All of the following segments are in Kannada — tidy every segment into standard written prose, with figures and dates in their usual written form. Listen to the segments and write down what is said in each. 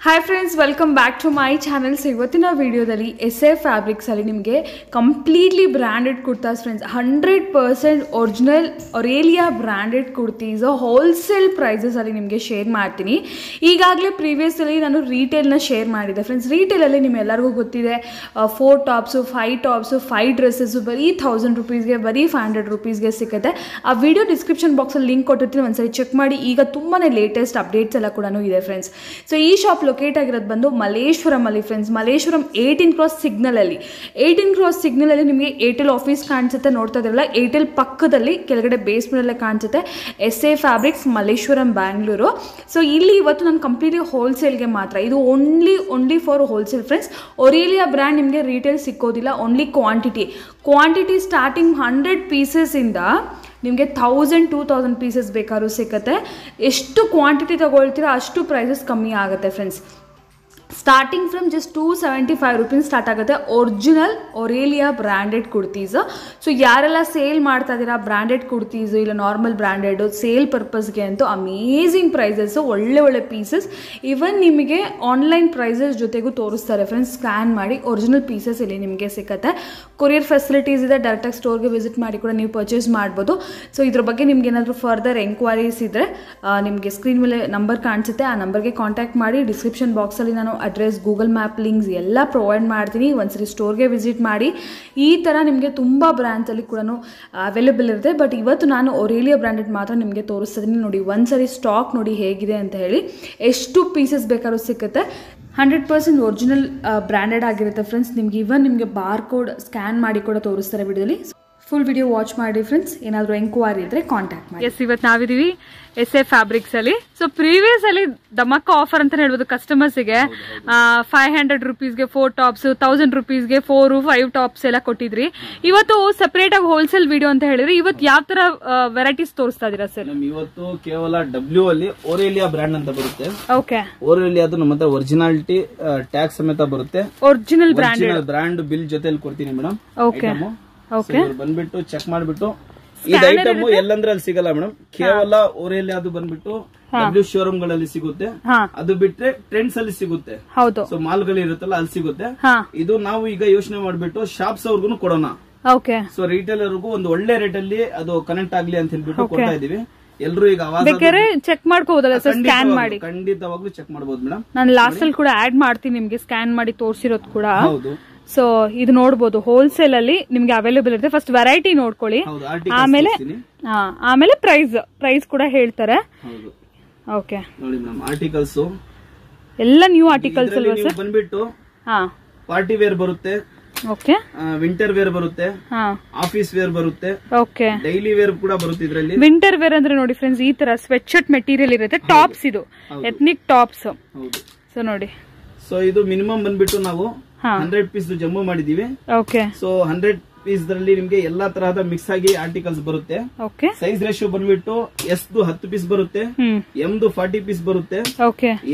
Hi friends, welcome back to my channel. So ಇವತ್ತಿನ ವಿಡಿಯೋದಲ್ಲಿ SA ಫ್ಯಾಬ್ರಿಕ್ಸಲ್ಲಿ ನಿಮಗೆ completely branded kurtas friends, 100% original Aurelia branded kurtis wholesale ಪ್ರೈಸಸಲ್ಲಿ ನಿಮಗೆ ಶೇರ್ ಮಾಡ್ತೀನಿ. ಈಗಾಗಲೇ ಪ್ರೀವಿಯಸ್ಸಲ್ಲಿ ನಾನು ರೀಟೇಲ್ನ ಶೇರ್ ಮಾಡಿದ್ದೆ ಫ್ರೆಂಡ್ಸ್. ರೀಟೇಲಲ್ಲಿ ನಿಮ್ಮೆಲ್ಲರಿಗೂ ಗೊತ್ತಿದೆ 4 ಟಾಪ್ಸು 5 ಟಾಪ್ಸು 5 ಡ್ರೆಸ್ಸಸ್ಸು ಬರೀ 1000 ರೂಪೀಸ್ಗೆ, ಬರೀ 500 ರೂಪೀಸ್ಗೆ ಸಿಗುತ್ತೆ. ಆ ವಿಡಿಯೋ ಡಿಸ್ಕ್ರಿಪ್ಷನ್ ಬಾಕ್ಸಲ್ಲಿ ಲಿಂಕ್ ಕೊಟ್ಟಿರ್ತೀನಿ, ಒಂದ್ಸರಿ ಚೆಕ್ ಮಾಡಿ. ಈಗ ತುಂಬಾ ಲೇಟೆಸ್ಟ್ ಅಪ್ಡೇಟ್ಸ್ ಎಲ್ಲ ಕೂಡ ಇದೆ ಫ್ರೆಂಡ್ಸ್. ಸೊ ಈ ಶಾಪ್ ಲೊಕೇಟ್ ಆಗಿರೋದು ಬಂದು ಮಲ್ಲೇಶ್ವರಂ ಅಲ್ಲಿ ಫ್ರೆಂಡ್ಸ್. ಮಲ್ಲೇಶ್ವರಂ 18 ಕ್ರಾಸ್ ಸಿಗ್ನಲ್ ಅಲ್ಲಿ. 18 ಕ್ರಾಸ್ ಸಿಗ್ನಲ್ ಅಲ್ಲಿ ನಿಮಗೆ ಏರ್ಟೆಲ್ ಆಫೀಸ್ ಕಾಣಿಸುತ್ತೆ, ನೋಡ್ತಾ ಇದ್ರಲ್ಲ. ಏರ್ಟೆಲ್ ಪಕ್ಕದಲ್ಲಿ ಕೆಳಗಡೆ ಬೇಸ್ಮೆಂಟ್ ಅಲ್ಲೇ ಕಾಣಿಸುತ್ತೆ SA fabrics Malleshwaram Bangalore. So ಇಲ್ಲಿ ಇವತ್ತು ನಾನು ಕಂಪ್ಲೀಟ್ಲಿ ಹೋಲ್ಸೇಲ್ಗೆ ಮಾತ್ರ, ಇದು only for wholesale friends. Aurelia brand ನಿಮಗೆ ರೀಟೇಲ್ ಸಿಕ್ಕೋದಿಲ್ಲ, ಓನ್ಲಿ ಕ್ವಾಂಟಿಟಿ ಸ್ಟಾರ್ಟಿಂಗ್ 100 ಪೀಸಸ್ ಇಂದ ನಿಮಗೆ 1000-2000 ಪೀಸಸ್ ಬೇಕಾದ್ರೂ ಸಿಗುತ್ತೆ. ಎಷ್ಟು ಕ್ವಾಂಟಿಟಿ ತಗೊಳ್ತೀರಾ ಅಷ್ಟು ಪ್ರೈಸಸ್ ಕಮ್ಮಿ ಆಗುತ್ತೆ friends. Starting from just 275 rupees start ಆಗುತ್ತೆ original Aurelia branded kurtis. So ಯಾರೆಲ್ಲ ಸೇಲ್ ಮಾಡ್ತಾ ಇದ್ದೀರಾ ಬ್ರ್ಯಾಂಡೆಡ್ ಕುರ್ತೀಸು ಇಲ್ಲ ನಾರ್ಮಲ್ ಬ್ರ್ಯಾಂಡೆಡ್ ಸೇಲ್ ಪರ್ಪಸ್ಗೆ ಅಂತೂ ಅಮೇಝಿಂಗ್ ಪ್ರೈಸಸ್ಸು, ಒಳ್ಳೆ ಪೀಸಸ್. ಇವನ್ ನಿಮಗೆ ಆನ್ಲೈನ್ ಪ್ರೈಸಸ್ ಜೊತೆಗೂ ತೋರಿಸ್ತಾರೆ ಫ್ರೆಂಡ್ಸ್. ಸ್ಕ್ಯಾನ್ ಮಾಡಿ ಒರಿಜಿನಲ್ ಪೀಸಸ್ ಇಲ್ಲಿ ನಿಮಗೆ ಸಿಗುತ್ತೆ. ಕೊರಿಯರ್ ಫೆಸಿಲಿಟೀಸ್ ಇದೆ, ಡೈರೆಕ್ಟಾಗಿ ಸ್ಟೋರ್ಗೆ ವಿಸಿಟ್ ಮಾಡಿ ಕೂಡ ನೀವು ಪರ್ಚೇಸ್ ಮಾಡ್ಬೋದು. ಸೊ ಇದ್ರ ಬಗ್ಗೆ ನಿಮ್ಗೆ ಏನಾದರೂ ಫರ್ದರ್ ಎಂಕ್ವೈರೀಸ್ ಇದ್ದರೆ ನಿಮಗೆ ಸ್ಕ್ರೀನ್ ಮೇಲೆ ನಂಬರ್ ಕಾಣಿಸುತ್ತೆ, ಆ ನಂಬರ್ಗೆ ಕಾಂಟ್ಯಾಕ್ಟ್ ಮಾಡಿ. ಡಿಸ್ಕ್ರಿಪ್ಷನ್ ಬಾಕ್ಸಲ್ಲಿ ನಾನು ಅಡ್ರೆಸ್, ಗೂಗಲ್ ಮ್ಯಾಪ್ ಲಿಂಕ್ಸ್ ಎಲ್ಲ ಪ್ರೊವೈಡ್ ಮಾಡ್ತೀನಿ. ಒಂದ್ಸರಿ ಸ್ಟೋರ್ಗೆ ವಿಸಿಟ್ ಮಾಡಿ. ಈ ಥರ ನಿಮಗೆ ತುಂಬ ಬ್ರ್ಯಾಂಡ್ಸಲ್ಲಿ ಕೂಡ ಅವೈಲೇಬಲ್ ಇರುತ್ತೆ. ಬಟ್ ಇವತ್ತು ನಾನು ಒರೇಲಿಯಾ ಬ್ರ್ಯಾಂಡೆಡ್ ಮಾತ್ರ ನಿಮಗೆ ತೋರಿಸ್ತಿದ್ದೀನಿ. ನೋಡಿ ಒಂದ್ಸರಿ ಸ್ಟಾಕ್ ನೋಡಿ ಹೇಗಿದೆ ಅಂತ ಹೇಳಿ. ಎಷ್ಟು ಪೀಸಸ್ ಬೇಕಾದ್ರೂ ಸಿಗುತ್ತೆ. 100% ಒರಿಜಿನಲ್ ಬ್ರ್ಯಾಂಡೆಡ್ ಆಗಿರುತ್ತೆ ಫ್ರೆಂಡ್ಸ್. ನಿಮಗೆ ಬಾರ್ ಕೋಡ್ ಸ್ಕ್ಯಾನ್ ಮಾಡಿ ಕೂಡ ತೋರಿಸ್ತಾರೆ ವಿಡಿಯೋದಲ್ಲಿ. ಫುಲ್ ವಿಡಿಯೋ ವಾಚ್ ಮಾಡಿ ಫ್ರೆಂಡ್ಸ್. ಏನಾದರೂ ಎಂಕ್ವೈರಿ ಇದ್ರೆ ಕಾಂಟ್ಯಾಕ್ಟ್ ಮಾಡಿ. ಎಸ್, ಇವತ್ತು ನಾವಿದೀವಿ SA ಫ್ಯಾಬ್ರಿಕ್ಸ್ ಅಲ್ಲಿ. ಸೊ ಪ್ರೀವಿಯಸ್ ಅಲ್ಲಿ ಧಮಾಕ ಆಫರ್ ಅಂತ ಹೇಳ್ಬೋದು ಕಸ್ಟಮರ್ಸ್ಗೆ. 500 ರೂಪೀಸ್ಗೆ 4 ಟಾಪ್ಸ್, 1000 ರೂಪೀಸ್ಗೆ 4-5 ಟಾಪ್ಸ್ ಎಲ್ಲ ಕೊಟ್ಟಿದ್ರಿ. ಇವತ್ತು ಸಪರೇಟ್ ಆಗಿ ಹೋಲ್ಸೇಲ್ ವಿಡಿಯೋ ಅಂತ ಹೇಳಿದ್ರೆ ಇವತ್ತು ಯಾವ ತರ ವೆರೈಟೀಸ್ ತೋರಿಸ್ತಾ ಇದೀರಾ ಸರ್? ಇವತ್ತು ಕೇವಲ W ಅಲ್ಲಿ ಒರೇಲಿಯಾ ಬ್ರ್ಯಾಂಡ್ ಅಂತ ಬರುತ್ತೆ. ಓಕೆ, ಒರೇಲಿಯಾದು ನಮ್ಮ ಹತ್ರ ಒರಿಜಿನಾಲಿಟಿ ಟ್ಯಾಗ್ ಸಮೇತ ಬರುತ್ತೆ. ಒರಿಜಿನಲ್ ಬ್ರ್ಯಾಂಡ್ ಬಿಲ್ ಜೊತೆಲಿ ಕೊಡ್ತೀನಿ ಮೇಡಮ್. ಓಕೆ, ಬಂದ್ಬಿಟ್ಟು ಚೆಕ್ ಮಾಡ್ಬಿಟ್ಟು ಇದು ಐಟಮ್ ಎಲ್ಲಂದ್ರೆ ಅಲ್ಲಿ ಸಿಗಲ್ಲ ಮೇಡಮ್. ಕೇವಲ ಒರೇಲಿಯಾದು ಬಂದ್ಬಿಟ್ಟು W ಶೋರೂಮ್ ಗಳಲ್ಲಿ ಸಿಗುತ್ತೆ. ಅದು ಬಿಟ್ರೆ ಟ್ರೆಂಡ್ಸ್ ಅಲ್ಲಿ ಸಿಗುತ್ತೆ. ಸೊ ಮಾಲ್ ಗಳು ಇರುತ್ತಲ್ಲ ಅಲ್ಲಿ ಸಿಗುತ್ತೆ. ಇದು ನಾವು ಈಗ ಯೋಚನೆ ಮಾಡ್ಬಿಟ್ಟು ಶಾಪ್ಸ್ ಅವ್ರಿಗೂ ಕೊಡೋಣ. ಸೊ ರಿಟೇಲರ್ಗೂ ಒಂದು ಒಳ್ಳೆ ರೇಟ್ ಅಲ್ಲಿ ಅದು ಕನೆಕ್ಟ್ ಆಗ್ಲಿ ಅಂತ ಹೇಳ್ಬಿಟ್ಟು ಕೊಡ್ತಾ ಇದೀವಿ. ಎಲ್ರು ಈಗ ಚೆಕ್ ಮಾಡ್ಕೋಬಹುದಲ್ಲ ಸರ್? ಸ್ಕ್ಯಾನ್ ಮಾಡಿ ಖಂಡಿತವಾಗ್ಲೂ ಚೆಕ್ ಮಾಡಬಹುದು ಮೇಡಮ್. ನಾನು ಲಾಸ್ಟ್ ಅಲ್ಲಿ ಕೂಡ ಆಡ್ ಮಾಡ್ತೀನಿ ನಿಮ್ಗೆ, ಸ್ಕ್ಯಾನ್ ಮಾಡಿ ತೋರಿಸಿರೋದು ಕೂಡ. ಹೌದು. ಸೊ ಇದು ನೋಡಬಹುದು ಹೋಲ್ಸೇಲ್ ಅಲ್ಲಿ ನಿಮ್ಗೆ ಅವೈಲೇಬಲ್ ಇರುತ್ತೆ. ಫಸ್ಟ್ ವೆರೈಟಿ ನೋಡ್ಕೊಳ್ಳಿ, ಆಮೇಲೆ ಪ್ರೈಸ್ ಕೂಡ ಹೇಳ್ತಾರೆ. ಓಕೆ, ನೋಡಿ ಮೇಡಮ್ ಆರ್ಟಿಕಲ್ಸ್ ಎಲ್ಲ ನ್ಯೂ ಆರ್ಟಿಕಲ್ಸ್ ಅಲ್ವಾ ಸರ್? ಬಂದ್ಬಿಟ್ಟು ಪಾರ್ಟಿ ವೇರ್ ಬರುತ್ತೆ, ಓಕೆ, ವಿಂಟರ್ ವೇರ್ ಬರುತ್ತೆ, ಆಫೀಸ್ ವೇರ್ ಬರುತ್ತೆ, ಓಕೆ, ಡೈಲಿ ವೇರ್ ಕೂಡ ಬರುತ್ತೆ ಇದರಲ್ಲಿ. ವಿಂಟರ್ ವೇರ್ ಅಂದ್ರೆ ನೋಡಿ ಫ್ರೆಂಡ್ಸ್, ಈ ತರ ಸ್ವೆಟ್ ಶರ್ಟ್ ಮೆಟೀರಿಯಲ್ ಇರುತ್ತೆ. ಟಾಪ್ಸ್ ಇದು ಎಥ್ನಿಕ್ ಟಾಪ್ಸ್. ಸೊ ನೋಡಿ, ಸೊ ಇದು ಮಿನಿಮಮ್ ಬಂದ್ಬಿಟ್ಟು ನಾವು 100 ಪೀಸ್ ಜಮ್ಮು ಮಾಡಿದೀವಿ. ಸೊ 100 ಪೀಸ್ ದಲ್ಲಿ ನಿಮ್ಗೆ ಎಲ್ಲಾ ತರಹದ ಮಿಕ್ಸ್ ಆಗಿ ಆರ್ಟಿಕಲ್ಸ್ ಬರುತ್ತೆ. ಸೈಜ್ ರೇಷಿಯೋ ಬಂದ್ಬಿಟ್ಟು S 10 ಪೀಸ್ ಬರುತ್ತೆ, M 40 ಪೀಸ್ ಬರುತ್ತೆ,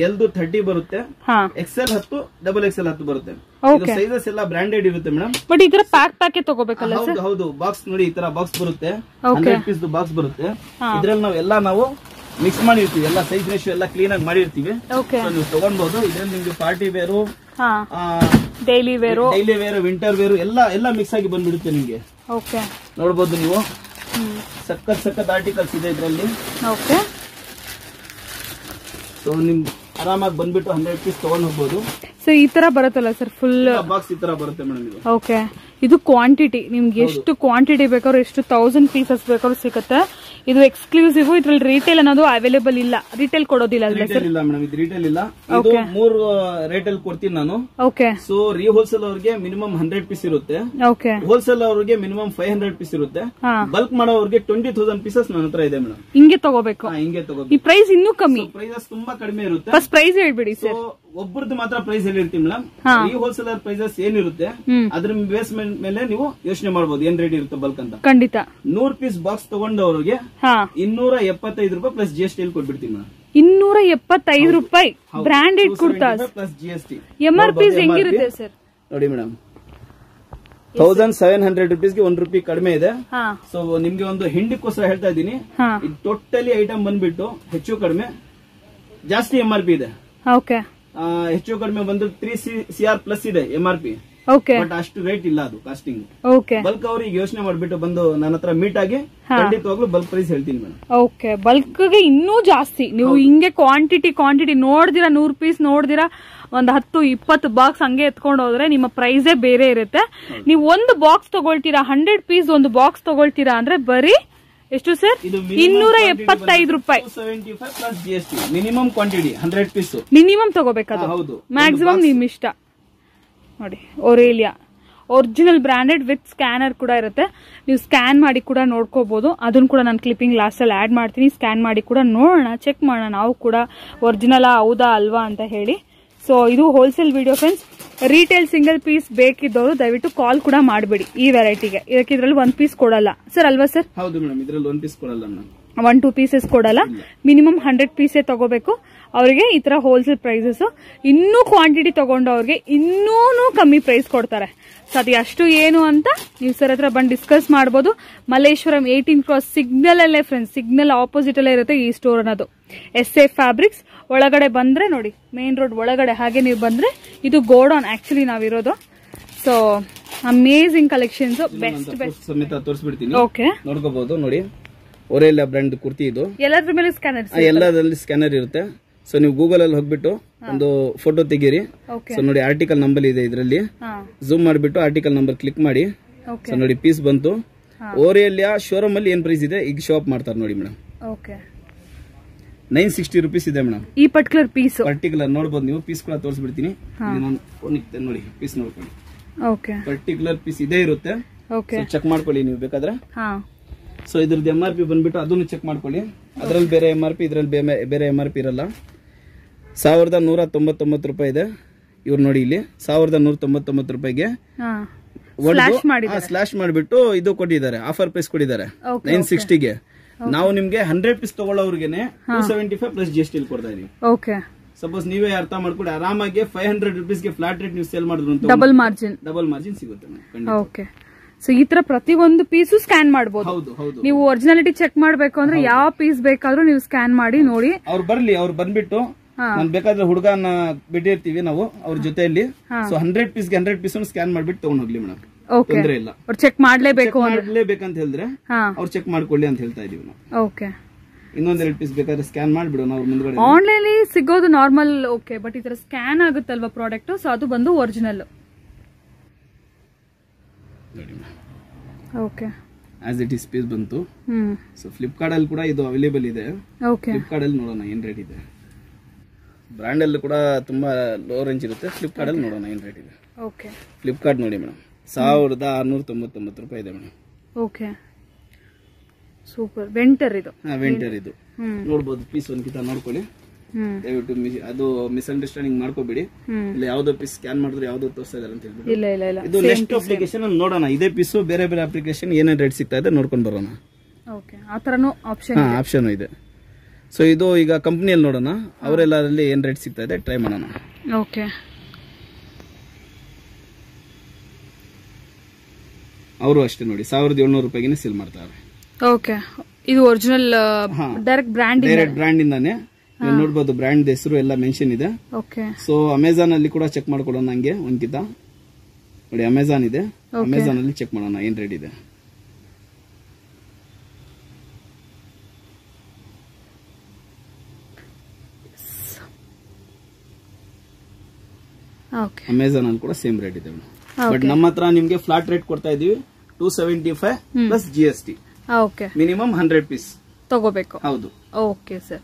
L 30 ಬರುತ್ತೆ, XL 10, XXL 10 ಬರುತ್ತೆ. ಸೈಜಸ್ ಎಲ್ಲ ಬ್ರಾಂಡೆಡ್ ಇರುತ್ತೆ ಮೇಡಮ್. ಬಟ್ ಈ ತರ ಪ್ಯಾಕ್ ತಗೋಬೇಕಲ್ಲ? ಹೌದು. ಬಾಕ್ಸ್ ನೋಡಿ, ಈ ತರ ಬಾಕ್ಸ್ ಬರುತ್ತೆ. 100 ಪೀಸ್ ಬಾಕ್ಸ್ ಬರುತ್ತೆ. ಇದ್ರಲ್ಲಿ ನಾವು ಮಿಕ್ಸ್ ಮಾಡಿರ್ತೀವಿ. ಎಲ್ಲ ಸೈಜ್ ರೇಷಿಯೋ ಎಲ್ಲ ಕ್ಲೀನ್ ಆಗಿ ಮಾಡಿರ್ತೀವಿ. ನೀವು ತಗೊಳ್ಬಹುದು. ಇದ್ರಲ್ಲಿ ನಿಮ್ಗೆ party wear, daily wear, winter wear ಎಲ್ಲ ಮಿಕ್ಸ್ ಆಗಿ ಬಂದ್ಬಿಡುತ್ತೆ ನಿಮ್ಗೆ. ನೋಡಬಹುದು ನೀವು. ಸಖತ್ ಆರ್ಟಿಕಲ್ಸ್ ಇದೆ ಇದರಲ್ಲಿ. ಸೊ ನಿಮ್ಗೆ ಆರಾಮಾಗಿ ಬಂದ್ಬಿಟ್ಟು 100 ಪೀಸ್ ತಗೊಂಡ್ ಹೋಗ್ಬೋದು. ಸೊ ಈ ತರ ಬರುತ್ತಲ್ಲ ಸರ್? ಫುಲ್ ಬಾಕ್ಸ್ ಈ ತರ ಬರುತ್ತೆ ಮೇಡಮ್ ಇದು. ಓಕೆ, ಇದು ಕ್ವಾಂಟಿಟಿ ನಿಮ್ಗೆ ಎಷ್ಟು ಕ್ವಾಂಟಿಟಿ ಬೇಕಾದ್ರೂ, ಎಷ್ಟು 1000 ಪೀಸಸ್ ಬೇಕಾದ್ರೂ ಸಿಗುತ್ತೆ. ಇದು ಎಕ್ಸ್ಕ್ಲೂಸಿವ್. ಇದ್ರಲ್ಲಿ ರಿಟೇಲ್ ಅನ್ನೋದು ಅವೈಲೇಬಲ್ ಇಲ್ಲ, ರಿಟೇಲ್ ಕೊಡೋದಿಲ್ಲ ಅಲ್ವಾ ಸರ್? ಇಲ್ಲ ಮೇಡಮ್, ಇದು ರಿಟೇಲ್ ಇಲ್ಲ. ಇದು 3 ರೇಟ್ ಅಲ್ಲಿ ಕೊಡ್ತೀನಿ ನಾನು. ಓಕೆ. ಸೊ ಹೋಲ್ಸೇಲ್ ಅವ್ರಿಗೆ ಮಿನಿಮಮ್ 100 ಪೀಸ್ ಇರುತ್ತೆ. ಓಕೆ. ಹೋಲ್ಸೇಲ್ ಅವ್ರಿಗೆ ಮಿನಿಮಮ್ 500 ಪೀಸ್ ಇರುತ್ತೆ. ಬಲ್ಕ್ ಮಾಡೋರಿಗೆ 20,000 ಪೀಸಸ್ ನನ್ನ ಹತ್ರ ಇದೆ ಮೇಡಮ್. ಹಿಂಗೆ ತಗೋಬೇಕು. ಈ ಪ್ರೈಸ್ ಇನ್ನೂ ಕಮ್ಮಿ, ಪ್ರೈಸಸ್ ತುಂಬಾ ಕಡಿಮೆ ಇರುತ್ತೆ. ಫಸ್ಟ್ ಪ್ರೈಸ್ ಹೇಳ್ಬಿಡಿ ಸರ್. ಒಬ್ಬರದ್ದು ಮಾತ್ರ ಪ್ರೈಸ್ ಹೇಳಿರ್ತೀವಿ ಮೇಡಮ್. ಹೋಲ್ಸೇಲರ್ ಪ್ರೈಸಸ್ ಏನಿರುತ್ತೆ ಅದ್ರ ಬೇಸ್ ಮೇಲೆ ನೀವು ಯೋಚನೆ ಮಾಡಬಹುದು ಏನ್ ರೇಟ್ ಇರುತ್ತೆ ಬಲ್ಕ್ ಅಂತ. ಖಂಡಿತ. 100 ಪೀಸ್ ಬಾಕ್ಸ್ ತಗೊಂಡವ್ರಿಗೆ 275 ರೂಪಾಯಿ ಪ್ಲಸ್ GST ಕೊಟ್ಬಿಡ್ತೀವಿ ಮೇಡಮ್. 275 ರೂಪಾಯಿ branded kurtas plus GST. MRP ಹೆಂಗಿರುತ್ತೆ ಸರ್? ನೋಡಿ ಮೇಡಮ್, 1700 ರೂಪೀಸ್ಗೆ 1 ರೂಪಾಯಿ ಕಡಿಮೆ ಇದೆ. ಸೊ ನಿಮ್ಗೆ ಒಂದು ಹಿಂಡಿಗೋಸ್ಕರ ಹೇಳ್ತಾ ಇದ್ದೀನಿ. ಟೋಟಲಿ ಐಟಮ್ ಬಂದ್ಬಿಟ್ಟು ಹೆಚ್ಚು ಕಡಿಮೆ ಜಾಸ್ತಿ MRP ಇದೆ. ಹೆಚ್ಚು ಕಡಿಮೆ ಬಂದು 3 CR ಪ್ಲಸ್ ಇದೆ MRP. ಓಕೆ, ಬಟ್ ಅಷ್ಟು ರೇಟ್ ಇಲ್ಲ ಅದು ಕಾಸ್ಟಿಂಗ್. ಓಕೆ, ಬಲ್ಕ್ ಅವ್ರಿಗೆ ಯೋಚನೆ ಮಾಡ್ಬಿಟ್ಟು ಬಂದು ನನ್ನ ಹತ್ರ ಮೀಟ್ ಆಗಿ ಖಂಡಿತವಾಗ್ಲೂ ಬಲ್ಕ್ ಪ್ರೈಸ್ ಹೇಳ್ತೀನಿ ಮೇಡಮ್. ಓಕೆ, ಬಲ್ಕ್ ಗೆ ಇನ್ನೂ ಜಾಸ್ತಿ ನೀವು ಹಿಂಗೆ ಕ್ವಾಂಟಿಟಿ ನೋಡ್ದಿರಾ 100 ಪೀಸ್ ನೋಡ್ದಿರಾ ಒಂದ್ 10-20 ಬಾಕ್ಸ್ ಹಂಗೆ ಎತ್ಕೊಂಡು ಹೋದ್ರೆ ನಿಮ್ಮ ಪ್ರೈಸೇ ಬೇರೆ ಇರುತ್ತೆ. ನೀವು ಒಂದು ಬಾಕ್ಸ್ ತಗೊಳ್ತೀರಾ, 100 ಪೀಸ್ ಒಂದು ಬಾಕ್ಸ್ ತಗೊಳ್ತೀರಾ ಅಂದ್ರೆ ಬರೀ ಎಷ್ಟು ಸರ್? 275 ರೂಪಾಯಿ. 275 plus GST. Minimum quantity 100 piece minimum ತಗೋಬೇಕಾದ್ರೆ. ಹೌದು, ಮ್ಯಾಕ್ಸಿಮಮ್ ನಿಮ್ ಇಷ್ಟ ನೋಡಿ. ಒರೇಲಿಯಾ ಒರಿಜಿನಲ್ ಬ್ರಾಂಡೆಡ್ ವಿತ್ ಸ್ಕ್ಯಾನರ್ ಕೂಡ ಇರುತ್ತೆ. ನೀವು ಸ್ಕ್ಯಾನ್ ಮಾಡಿ ಕೂಡ ನೋಡ್ಕೋಬಹುದು. ಅದನ್ನು ಕೂಡ ನಾನು ಕ್ಲಿಪ್ಪಿಂಗ್ ಲಾಸ್ಟ್ ಅಲ್ಲಿ ಆಡ್ ಮಾಡ್ತೀನಿ. ಸ್ಕ್ಯಾನ್ ಮಾಡಿ ಕೂಡ ನೋಡೋಣ, ಚೆಕ್ ಮಾಡೋಣ ನಾವು ಕೂಡ ಒರಿಜಿನಲ್ ಹೌದಾ ಅಲ್ವಾ ಅಂತ ಹೇಳಿ. ಸೊ ಇದು wholesale video friends. Retail single piece ಬೇಕಿದ್ದವರು ದಯವಿಟ್ಟು ಕಾಲ್ ಕೂಡ ಮಾಡಬೇಡಿ ಈ ವೆರೈಟಿಗೆ. ಇದಕ್ಕೆ ಇದ್ರಲ್ಲಿ 1 ಪೀಸ್ ಕೊಡಲ್ಲ ಸರ್, ಅಲ್ವಾ ಸರ್? ಹೌದು ಮೇಡಮ್, ಇದ್ರಲ್ಲಿ 1 ಪೀಸ್ ಕೊಡಲ್ಲ, 1-2 ಪೀಸಸ್ ಕೊಡಲ್ಲ. ಮಿನಿಮಮ್ 100 ಪೀಸೇ ತಗೋಬೇಕು. ಅವರಿಗೆ ಈ ತರ ಹೋಲ್ಸೇಲ್ ಪ್ರೈಸಸ್. ಇನ್ನೂ ಕ್ವಾಂಟಿಟಿ ತಗೊಂಡವ್ರಿಗೆ ಇನ್ನೂ ಕಮ್ಮಿ ಪ್ರೈಸ್ ಕೊಡ್ತಾರೆ. ಸೊ ಅದು ಅಷ್ಟು ಏನು ಅಂತ ನೀವು ಸರ್ ಹತ್ರ ಬಂದು ಡಿಸ್ಕಸ್ ಮಾಡಬಹುದು. ಮಲ್ಲೇಶ್ವರಂ 18 ಕ್ರಾಸ್ ಸಿಗ್ನಲ್ ಅಲ್ಲೇ ಫ್ರೆಂಡ್ಸ್, ಸಿಗ್ನಲ್ ಆಪೋಸಿಟ್ ಅಲ್ಲೇ ಇರುತ್ತೆ ಈ ಸ್ಟೋರ್ ಅನ್ನೋದು. SA ಫ್ಯಾಬ್ರಿಕ್ಸ್ ಒಳಗಡೆ ಬಂದ್ರೆ ನೋಡಿ, ಮೇನ್ ರೋಡ್ ಒಳಗಡೆ ಹಾಗೆ ನೀವು ಬಂದ್ರೆ ಇದು ಗೋಡೌನ್ ಆಕ್ಚುಲಿ ನಾವಿರೋದು. ಸೊ ಅಮೇಜಿಂಗ್ ಕಲೆಕ್ಷನ್ಸ್, ಬೆಸ್ಟ್ ಸಮೇತ ತೋರಿಸ್ಬಿಡ್ತೀನಿ. ಓಕೆ, ನೋಡ್ಕೋಬಹುದು. ನೋಡಿ, ಒರೇಲಿಯಾ ಬ್ರ್ಯಾಂಡ್ ಕುರ್ತಿ ಇದು. ಎಲ್ಲದ್ರ ಮೇಲೆ ಸ್ಕ್ಯಾನರ್, ಎಲ್ಲದಲ್ಲಿ ಸ್ಕ್ಯಾನರ್ ಇರುತ್ತೆ. ಸೊ ನೀವು ಗೂಗಲ್ ಅಲ್ಲಿ ಹೋಗ್ಬಿಟ್ಟು ಒಂದು ಫೋಟೋ ತೆಗೀರಿ. ಸೊ ನೋಡಿ, ಆರ್ಟಿಕಲ್ ನಂಬರ್ ಇದೆ ಇದರಲ್ಲಿ. ಝೂಮ್ ಮಾಡಿಬಿಟ್ಟು ಆರ್ಟಿಕಲ್ ನಂಬರ್ ಕ್ಲಿಕ್ ಮಾಡಿ. ಸೊ ನೋಡಿ, ಪೀಸ್ ಬಂತು. ಒರೇಲಿಯಾ ಶೋರೂಮ್ ಅಲ್ಲಿ ಏನ್ ಪ್ರೈಸ್ ಇದೆ ಈಗ ಶೋ ಅಪ್ ಮಾಡ್ತಾರೆ ನೋಡಿ ಮೇಡಮ್. 960 ರೂಪೀಸ್ ಇದೆ ಮೇಡಮ್ ಈ ಪರ್ಟಿಕ್ಯುಲರ್ ನೋಡಬಹುದು. ನೀವು ಪೀಸ್ ಕೂಡ ತೋರಿಸ್ಬಿಡ್ತೀನಿ. ನೋಡಿ, ಪೀಸ್ ನೋಡ್ಕೊಳ್ಳಿ. ಪರ್ಟಿಕ್ಯುಲರ್ ಪೀಸ್ ಇದೇ ಇರುತ್ತೆ. ಚೆಕ್ ಮಾಡ್ಕೊಳ್ಳಿ ನೀವು ಬೇಕಾದ್ರೆ. ಸೊ ಇದ್ರದ್ದು MRP ಬಂದ್ಬಿಟ್ಟು ಅದನ್ನು ಚೆಕ್ ಮಾಡ್ಕೊಳ್ಳಿ. ಅದ್ರಲ್ಲಿ ಬೇರೆ MRP, ಇದ್ರಲ್ಲಿ ಬೇರೆ MRP ಇರಲ್ಲ. 1199 ರೂಪಾಯಿ ಇದೆ. ಇವ್ರು ನೋಡಿ ಇಲ್ಲಿ 1199 ರೂಪಾಯಿಗೆ ಸ್ಲಾಶ್ ಮಾಡಿಬಿಟ್ಟು ಇದು ಕೊಟ್ಟಿದ್ದಾರೆ, ಆಫರ್ ಪ್ರೈಸ್ ಕೊಟ್ಟಿದ್ದಾರೆ 960ಗೆ. ನಾವು ನಿಮ್ಗೆ 100 ಪೀಸ್ ತಗೊಳ್ಳೋರ್ಗೆನೆ 275 ಪ್ಲಸ್ GST ಕೊಡ್ತಾ ಇದೀವಿ. ಸಪೋಸ್ ನೀವೇ ಅರ್ಥ ಮಾಡ್ಕೊಳ್ಳಿ, ಆರಾಮಾಗಿ 500 ರೂಪೀಸ್ಗೆ ಫ್ಲಾಟ್ ರೇಟ್ ನೀವು ಸೇಲ್ ಮಾಡಿದ್ರು ಡಬಲ್ ಮಾರ್ಜಿನ್ ಸಿಗುತ್ತೆ. ಸೊ ಈ ತರ ಪ್ರತಿಯೊಂದು ಪೀಸು ಸ್ಕ್ಯಾನ್ ಮಾಡಬಹುದು. ನೀವು ಒರಿಜಿನಾಲಿಟಿ ಚೆಕ್ ಮಾಡ್ಬೇಕು ಅಂದ್ರೆ ಯಾವ ಪೀಸ್ ಬೇಕಾದ್ರೂ ನೀವು ಸ್ಕ್ಯಾನ್ ಮಾಡಿ ನೋಡಿ. ಅವ್ರು ಬಂದ್ಬಿಟ್ಟು ನಾನು ಬೇಕಾದ್ರೆ ಹುಡುಗನ ಬಿಟ್ಟಿರ್ತೀವಿ ನಾವು ಅವ್ರ ಜೊತೆಯಲ್ಲಿ. ಸೊ 100 ಪೀಸ್ಗೆ 100 ಪೀಸ್ ಸ್ಕ್ಯಾನ್ ಮಾಡ್ಬಿಟ್ಟು ತಗೊಂಡ್ ಹೋಗ್ಲಿ ಮೇಡಮ್, ತೊಂದ್ರೆ ಇಲ್ಲ. ಚೆಕ್ ಮಾಡ್ಲೇಬೇಕಂತ ಹೇಳಿದ್ರೆ ಅವ್ರು ಚೆಕ್ ಮಾಡ್ಕೊಳ್ಳಿ ಅಂತ ಹೇಳ್ತಾ ಇದೀವಿ ನಾವು. ಇನ್ನೊಂದೆರಡು ಪೀಸ್ ಬೇಕಾದ್ರೆ ಸ್ಕ್ಯಾನ್ ಮಾಡ್ಬಿಡೋಣ ಅವ್ರ ಮುಂದ್ಗಡೆ. ಆನ್ಲೈನ್ ಸಿಗೋದು ನಾರ್ಮಲ್, ಓಕೆ, ಬಟ್ ಈ ತರ ಸ್ಕ್ಯಾನ್ ಆಗುತ್ತಲ್ವಾ ಪ್ರಾಡಕ್ಟ್, ಸೊ ಅದು ಬಂದು original. Okay, as it is piece ಬಂತು. ಸೊ ಫ್ಲಿಪ್ಕಾರ್ಟ್ ಅಲ್ಲಿ ಕೂಡ ಇದು ಅವೈಲೇಬಲ್ ಇದೆ. ಫ್ಲಿಪ್ಕಾರ್ಟ್ ಅಲ್ಲಿ ನೋಡೋಣ ಏನ್ ರೇಟ್ ಇದೆ. ಬ್ರಾಂಡ್ ಅಲ್ಲಿ ಕೂಡ ತುಂಬಾ ಲೋ ರೇಂಜ್ ಇರುತ್ತೆ. ಫ್ಲಿಪ್ಕಾರ್ಟ್ ಅಲ್ಲಿ ನೋಡೋಣ ಏನ್ ರೇಟ್ ಇದೆ. ಫ್ಲಿಪ್ಕಾರ್ಟ್ ನೋಡಿ ಮೇಡಮ್, 1699 ರೂಪಾಯಿ ಇದೆ ಮೇಡಮ್. Okay, super. ವೆಂಟರ್ ಇದು ನೋಡಬಹುದು. ಪೀಸ್ ಒಂದ್ಕಿತ ನೋಡ್ಕೊಳ್ಳಿ ದಯವಿಟ್ಟು. ಅದು ಮಿಸ್ಅಂಡರ್ಸ್ಟ್ಯಾಂಡಿಂಗ್ ಮಾಡ್ಕೋಬೇಡಿ. ಇಲ್ಲ ಯಾವ್ದೋ ಪೀಸ್ ಸ್ಕ್ಯಾನ್ ಮಾಡಿದ್ರೆ ಯಾವ್ದೋ ತೋರಿಸ್ತಾ ಇದಾರೆ ಅಂತ ಹೇಳ್ಬಿಟ್ಟು. ಇದು ನೆಕ್ಸ್ಟ್ ಅಪ್ಲಿಕೇಶನ್ ನೋಡೋಣ. ಇದೇ ಪೀಸು ಬೇರೆ ಬೇರೆ ಅಪ್ಲಿಕೇಶನ್ ಏನೇನ್ ರೇಟ್ ಸಿಗ್ತಾ ಇದೆ ನೋಡ್ಕೊಂಡು ಬರೋಣ. ಆಪ್ಷನ್ ಇದೆ. ಸೊ ಇದು ಈಗ ಕಂಪನಿಯಲ್ಲಿ ನೋಡೋಣ, ಅವರೆಲ್ಲರಲ್ಲಿ ಏನ್ ರೇಟ್ ಸಿಗ್ತಾ ಇದೆ ಟ್ರೈ ಮಾಡೋಣ. ಅವರು ಅಷ್ಟೇ ನೋಡಿ 1700 ರೂಪಾಯಿಗೆ ಸೇಲ್ ಮಾಡ್ತಾರೆ. ಇದು ಒರಿಜಿನಲ್ ಡೈರೆಕ್ಟ್ ಬ್ರ್ಯಾಂಡ್ ಇಂದಾನೆ ನೋಡಬಹುದು. ಬ್ರ್ಯಾಂಡ್ ಹೆಸರು ಎಲ್ಲ ಮೆನ್ಷನ್ ಇದೆ. ಸೊ ಅಮೆಜಾನ್ ಅಲ್ಲಿ ಕೂಡ ಚೆಕ್ ಮಾಡ್ಕೊಳ್ಳೋಣ. ಹಂಗೆ ಒಂದ್ಕಿತ ನೋಡಿ, ಅಮೆಜಾನ್ ಇದೆ. ಅಮೆಜಾನ್ ಅಲ್ಲಿ ಚೆಕ್ ಮಾಡೋಣ ಏನ್ ರೇಟ್ ಇದೆ. ಅಮೆಜಾನ್ ಅಲ್ಲಿ ಕೂಡ ಸೇಮ್ ರೇಟ್ ಇದೆ. ಬಟ್ ನಮ್ಮ ಹತ್ರ ನಿಮ್ಗೆ ಫ್ಲಾಟ್ ರೇಟ್ ಕೊಡ್ತಾ ಇದೀವಿ 275 ಪ್ಲಸ್ GST. ಮಿನಿಮಮ್ 100 ಪೀಸ್ ತಗೋಬೇಕು. ಹೌದು. Okay sir.